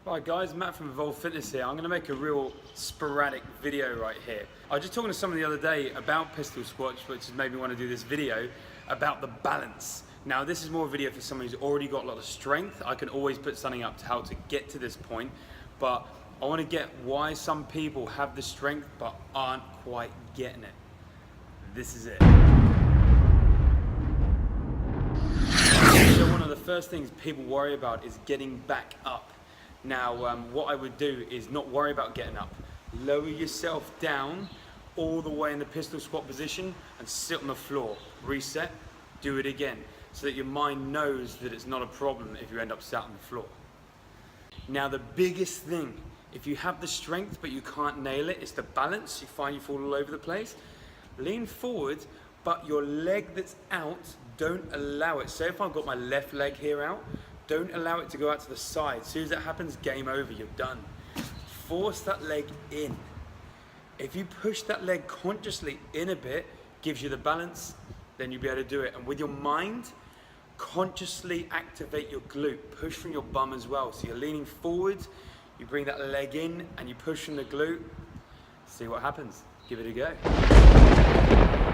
Hi guys, Matt from Evolve Fitness here. I'm going to make a real sporadic video right here. I was just talking to someone the other day about pistol squats, which has made me want to do this video about the balance. Now this is more a video for someone who's already got a lot of strength. I can always put something up to how to get to this point, but I want to get why some people have the strength but aren't quite getting it. This is it. So one of the first things people worry about is getting back up. Now, what I would do is not worry about getting up. Lower yourself down all the way in the pistol squat position and sit on the floor. Reset, do it again, so that your mind knows that it's not a problem if you end up sat on the floor. Now, the biggest thing, if you have the strength but you can't nail it, it's the balance. You find you fall all over the place. Lean forward, but your leg that's out, don't allow it. Say if I've got my left leg here out, don't allow it to go out to the side. As soon as that happens, game over, you're done. Force that leg in. If you push that leg consciously in a bit, gives you the balance, then you'll be able to do it. And with your mind, consciously activate your glute. Push from your bum as well. So you're leaning forward, you bring that leg in, and you push from the glute. See what happens. Give it a go.